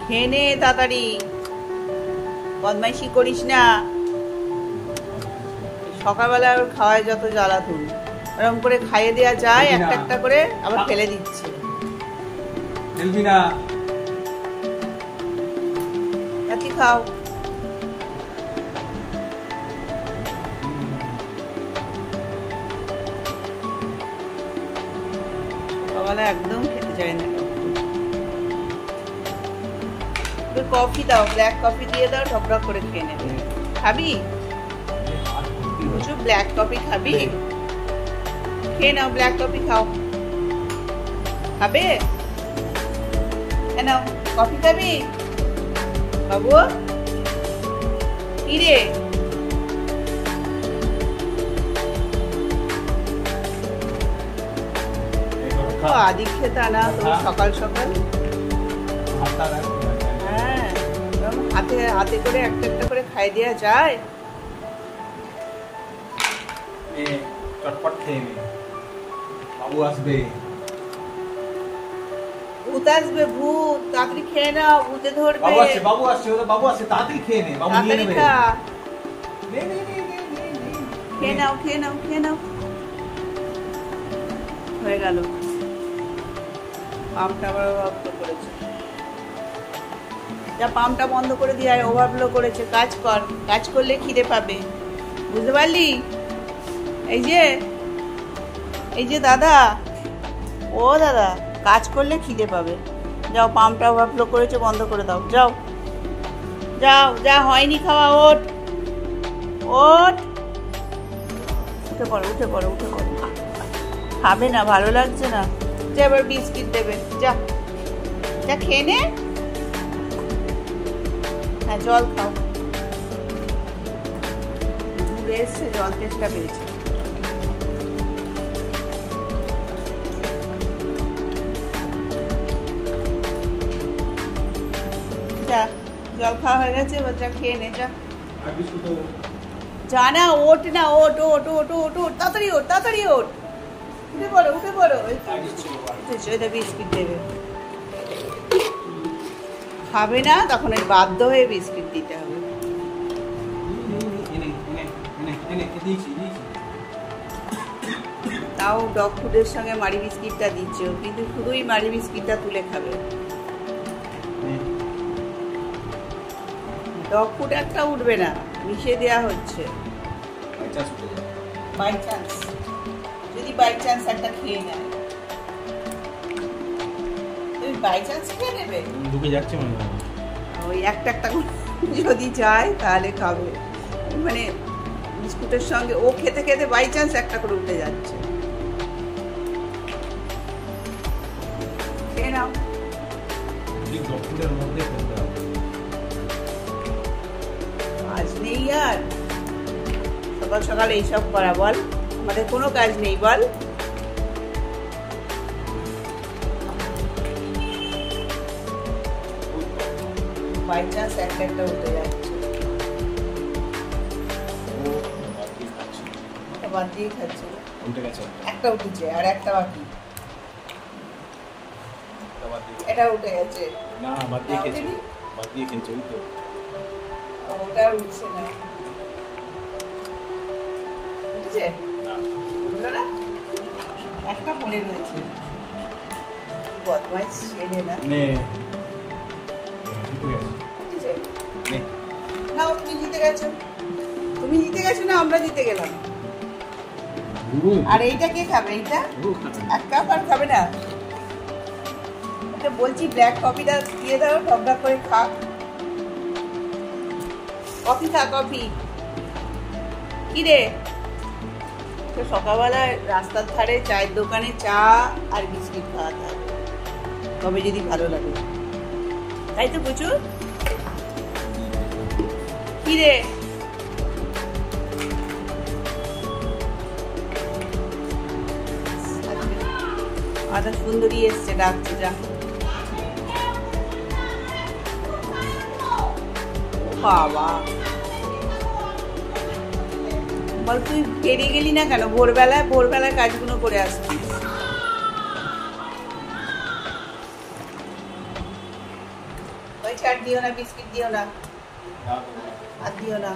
খেয়ে নে তাড়াতাড়ি, বদমাইশি করিস না। সকালবেলা ওর খাওয়ায় যত জ্বালাতুন, এরকম করে খাইয়ে দেওয়া যায় একটা একটা করে, আবার ফেলে দিচ্ছে। খাও, সকালবেলা একদম খেতে চায় না। কফি দাও, ব্ল্যাক কফি দিয়ে দাও, ঢকঢক করে খেয়ে নেবে। খাবি? ব্ল্যাক কফি খাবি? খেয়ে নাও, ব্ল্যাক কফি খাও। খাবে? নাও কফি খাবি বাবু? কি রে, আদি খেতা না তুমি সকাল সকাল? হ্যাঁ, হাতে হাতে করে একটা একটা করে খাই দেওয়া যায়। চটপট খেয়ে নে, বাবু আসবে। ভূত আসবে, ভূত, তাড়াতাড়ি খেয়ে নাও, ভূতে ধরবে। বাবু আসছে, বাবু আসছে, বাবু আসছে, তাড়াতাড়ি খেয়ে নে, বাবু নিয়ে নেবে। খেয়ে নাও, খেয়ে নাও, খেয়ে নাও। হয়ে গেল। পাম্পটা আবার ওভারফ্লো করেছে। যা পাম্পটা বন্ধ করে দিয়ে ওভারফ্লো করেছে। কাজ কর, কাজ করলে খিদে পাবে, বুঝতে পারলি? এই যে দাদা, ও দাদা, কাজ করলে খিদে পাবে। যাও, পাম্পটা ওভারফ্লো করেছে, বন্ধ করে দাও। যাও যাও, যা হয়নি খাওয়া, ওঠ ওঠ, উঠে পড়ো, উঠে পড়ো, উঠে পড়ো। খাবে না, ভালো লাগছে না। যা, এবার বিস্কিট দেবে, যা যা খেয়ে নে। হ্যাঁ, জল খাও। ঘুরে এসছে, জল তেষ্টা পেয়েছে। যা, জল খাওয়া হয়ে গেছে, এবার যা খেয়ে নে, যা। যা না, ওঠ না, ওঠ ওঠ ওঠ ওঠ ওঠ, তাড়াতাড়ি ওঠ, তাড়াতাড়ি ওঠ, উঠে পড়ো, উঠে পড়ো। বিস্কিট দেবে, খাবে না, তখন ওই বাধ্য হয়ে বিস্কিট দিতে হবে। তাও ডগ ফুডের সঙ্গে মারি বিস্কিটটা দিচ্ছ, কিন্তু শুধুই মারি বিস্কিটটা তুলে খাবে। ডগ ফুড একটা উঠবে না, মিশিয়ে দেওয়া হচ্ছে। বাই চান্স, যদি বাই চান্স একটা খেয়ে নেয়, তুমি বাই চান্স খেয়ে নেবে, ঢুকে যাচ্ছে মনে হয়। ওই একটা একটা যদি যায় তাহলে খাবে। মানে বিস্কুটের সঙ্গে ও খেতে খেতে বাই চান্স একটা করে উঠে যাচ্ছে। খেয়ে নাও। কাজ নেই আর, সকাল সকাল এইসব করা, বল? আমাদের কোনো কাজ নেই, বল? বাই চান্স একটা একটা উঠে যাচ্ছে, বাদ দিয়ে খাচ্ছে। একটা উঠেছে, আর একটা বাকি। এটা উঠে গেছে, না বাদ দিয়ে খেয়েছে, বাদ দিয়ে খেয়েছে। ওই তো ওটা উঠছে না, উঠেছে না, একটা পড়ে রয়েছে। বদমাইশ ছেলে না। না, তুমি জিতে গেছো, তুমি জিতে গেছো না, আমরা জিতে গেলাম। আর এইটা কে খাবে? এইটা এক কাপ আর খাবে না। বলছি ব্ল্যাক কফিটা দিয়ে দাও, ঢকঢক করে খা। কফি খা, কফি। কি রে, সকালবেলায় রাস্তার ধারে চায়ের দোকানে চা আর বিস্কিট খাওয়াতে হবে, তবে যদি ভালো লাগে, তাই তো? প্রচুর। কি রে, আদা সুন্দরী এসছে, ডাকছে, যা। বাবা, বল তুই বেরিয়ে গেলি না কেন? ভোরবেলায় কাজগুলো করে আসছিস। দিয়েছে, আর দিও না, বিস্কিট দিও না, আর দিও না।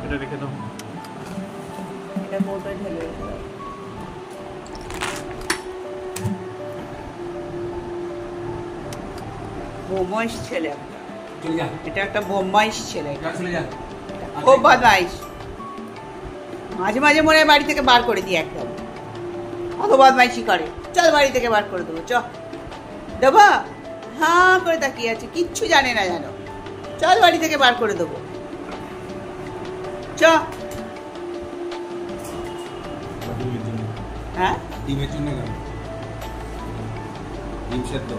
এটা রেখে দাও। এটা কৌটোয় ঢেলে রেখে দাও। বদমাইশ ছেলে একটা। চলে যা, এটা একটা বদমাইশ ছেলে, যা চলে যা। খুব বদমাইশ। মাঝে মাঝে মনে হয় বাড়ি থেকে বার করে দিই একদম, অত বদমাইশি করে। চল বাড়ি থেকে বার করে দেবো, চ দেবা। হ্যাঁ করে তাকিয়ে আছে, কিচ্ছু জানে না জানো। চল বাড়ি থেকে বার করে দেবো, চ। ডিমের জন্য। হ্যাঁ ডিমের জন্য কেন? ডিম সেদ্ধ।